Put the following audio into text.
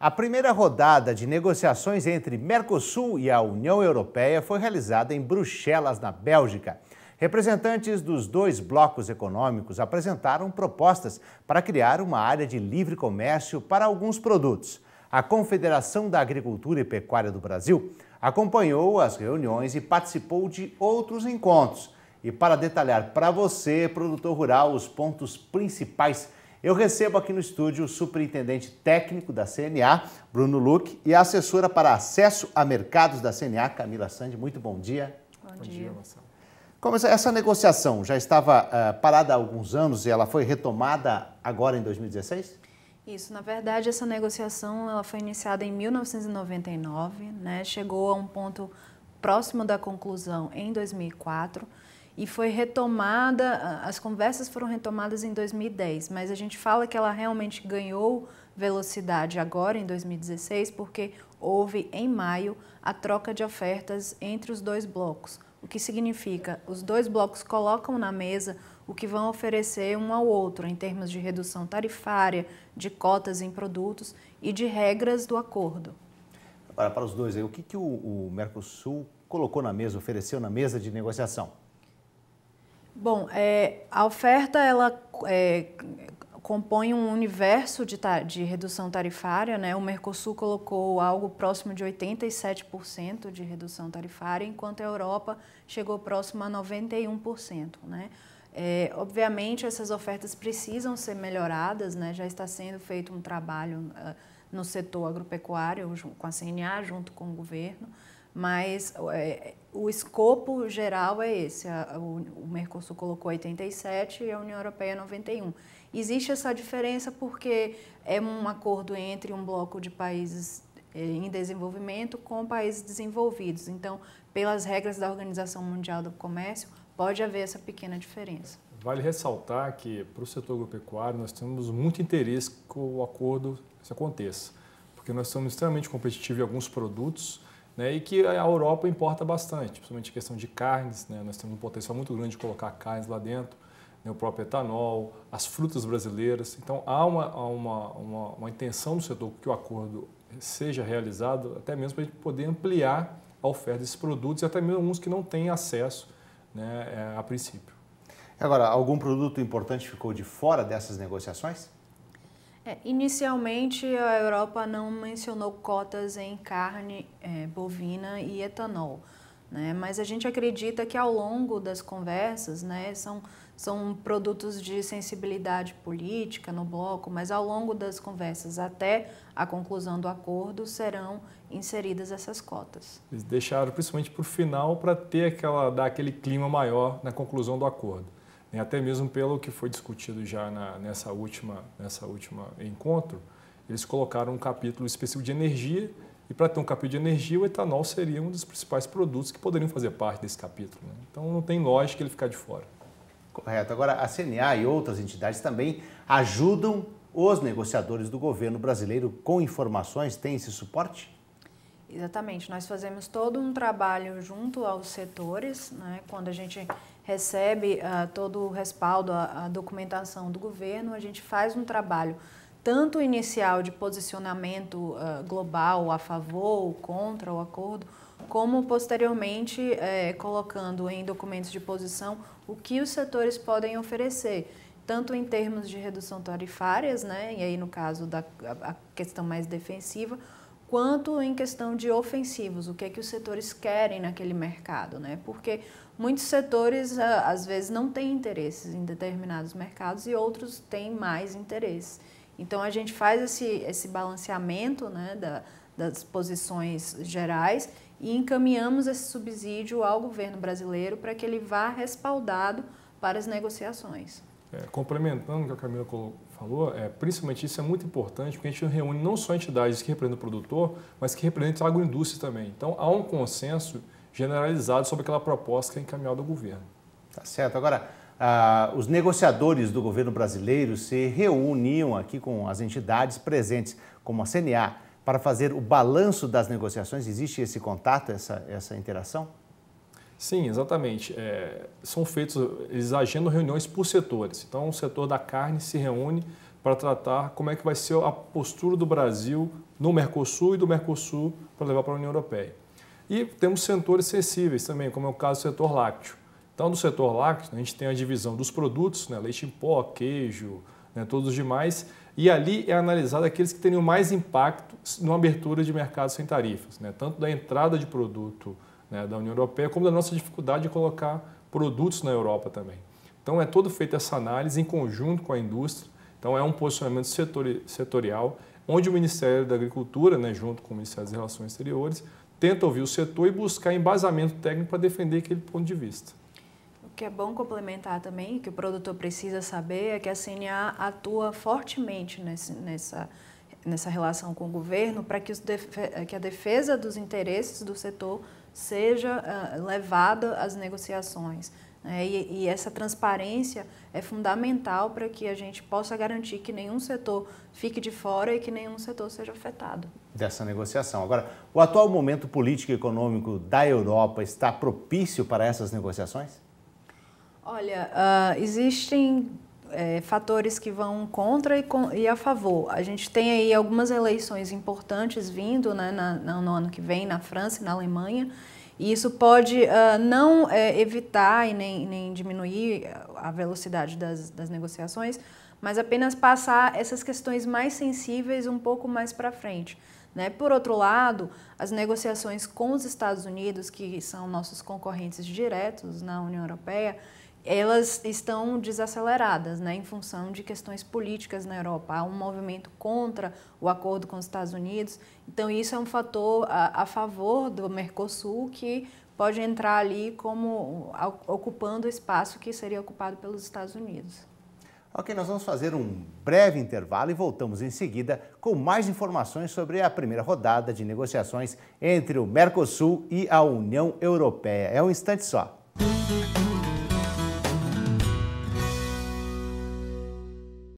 A primeira rodada de negociações entre Mercosul e a União Europeia foi realizada em Bruxelas, na Bélgica. Representantes dos dois blocos econômicos apresentaram propostas para criar uma área de livre comércio para alguns produtos. A Confederação da Agricultura e Pecuária do Brasil acompanhou as reuniões e participou de outros encontros. E para detalhar para você, produtor rural, os pontos principais, eu recebo aqui no estúdio o superintendente técnico da CNA, Bruno Luque, e a assessora para acesso a mercados da CNA, Camila Sandi. Muito bom dia. Bom dia, Marcelo. Como essa negociação já estava parada há alguns anos e ela foi retomada agora em 2016? Isso, na verdade, essa negociação ela foi iniciada em 1999, né? Chegou a um ponto próximo da conclusão em 2004 e foi retomada, as conversas foram retomadas em 2010, mas a gente fala que ela realmente ganhou velocidade agora em 2016 porque houve em maio a troca de ofertas entre os dois blocos. O que significa, os dois blocos colocam na mesa o que vão oferecer um ao outro em termos de redução tarifária, de cotas em produtos e de regras do acordo. Agora, para os dois, o que o Mercosul colocou na mesa, ofereceu na mesa de negociação? Bom, a oferta ela compõe um universo de redução tarifária, né? O Mercosul colocou algo próximo de 87% de redução tarifária, enquanto a Europa chegou próximo a 91%, né? Obviamente, essas ofertas precisam ser melhoradas, né? Já está sendo feito um trabalho no setor agropecuário, com a CNA, junto com o governo, mas o escopo geral é esse. O Mercosul colocou 87% e a União Europeia 91%. Existe essa diferença porque é um acordo entre um bloco de países em desenvolvimento com países desenvolvidos. Então, pelas regras da Organização Mundial do Comércio, pode haver essa pequena diferença. Vale ressaltar que, para o setor agropecuário, nós temos muito interesse que o acordo aconteça, porque nós somos extremamente competitivos em alguns produtos, né, e que a Europa importa bastante, principalmente em questão de carnes, né, nós temos um potencial muito grande de colocar carnes lá dentro, né, o próprio etanol, as frutas brasileiras. Então, há uma intenção do setor que o acordo seja realizado, até mesmo para a gente poder ampliar a oferta desses produtos e até mesmo alguns que não têm acesso, né, a princípio. Agora, algum produto importante ficou de fora dessas negociações? Inicialmente, a Europa não mencionou cotas em carne bovina e etanol, né? Mas a gente acredita que ao longo das conversas, né, são produtos de sensibilidade política no bloco, mas ao longo das conversas até a conclusão do acordo serão inseridas essas cotas. Eles deixaram principalmente para o final para dar aquele clima maior na conclusão do acordo. Até mesmo pelo que foi discutido já nessa última encontro, eles colocaram um capítulo específico de energia e para ter um capítulo de energia, o etanol seria um dos principais produtos que poderiam fazer parte desse capítulo, né? Então não tem lógica ele ficar de fora. Correto. Agora, a CNA e outras entidades também ajudam os negociadores do governo brasileiro com informações, tem esse suporte? Exatamente, nós fazemos todo um trabalho junto aos setores, né? Quando a gente recebe todo o respaldo, a documentação do governo, a gente faz um trabalho tanto inicial de posicionamento global a favor ou contra o acordo, como posteriormente colocando em documentos de posição o que os setores podem oferecer, tanto em termos de redução tarifárias, né? E aí no caso a questão mais defensiva, quanto em questão de ofensivos, o que é que os setores querem naquele mercado, né? Porque muitos setores, às vezes, não têm interesses em determinados mercados e outros têm mais interesses. Então, a gente faz esse balanceamento, né, das posições gerais e encaminhamos esse subsídio ao governo brasileiro para que ele vá respaldado para as negociações. Complementando o que a Camila falou, principalmente isso é muito importante, porque a gente reúne não só entidades que representam o produtor, mas que representam a agroindústria também. Então, há um consenso generalizado sobre aquela proposta que é encaminhada ao governo. Tá certo. Agora, os negociadores do governo brasileiro se reuniam aqui com as entidades presentes, como a CNA, para fazer o balanço das negociações. Existe esse contato, essa interação? Sim, exatamente. São feitos, eles agendam reuniões por setores. Então, o setor da carne se reúne para tratar como é que vai ser a postura do Brasil no Mercosul e do Mercosul para levar para a União Europeia. E temos setores sensíveis também, como é o caso do setor lácteo. Então, no setor lácteo, a gente tem a divisão dos produtos, né, leite em pó, queijo, né, todos os demais, e ali é analisado aqueles que teriam mais impacto na abertura de mercados sem tarifas, né, tanto da entrada de produto, né, da União Europeia, como da nossa dificuldade de colocar produtos na Europa também. Então, é todo feita essa análise em conjunto com a indústria. Então, é um posicionamento setorial, onde o Ministério da Agricultura, né, junto com o Ministério das Relações Exteriores, tenta ouvir o setor e buscar embasamento técnico para defender aquele ponto de vista. O que é bom complementar também, que o produtor precisa saber, é que a CNA atua fortemente nessa relação com o governo para que a defesa dos interesses do setor seja levada às negociações. E essa transparência é fundamental para que a gente possa garantir que nenhum setor fique de fora e que nenhum setor seja afetado. Dessa negociação. Agora, o atual momento político e econômico da Europa está propício para essas negociações? Olha, existem fatores que vão contra e a favor. A gente tem aí algumas eleições importantes vindo, né, no ano que vem, na França e na Alemanha, e isso pode não evitar e nem diminuir a velocidade das negociações, mas apenas passar essas questões mais sensíveis um pouco mais para frente. Né? Por outro lado, as negociações com os Estados Unidos, que são nossos concorrentes diretos na União Europeia, elas estão desaceleradas, né, em função de questões políticas na Europa. Há um movimento contra o acordo com os Estados Unidos, então isso é um fator a favor do Mercosul que pode entrar ali como ocupando o espaço que seria ocupado pelos Estados Unidos. Ok, nós vamos fazer um breve intervalo e voltamos em seguida com mais informações sobre a primeira rodada de negociações entre o Mercosul e a União Europeia. É um instante só.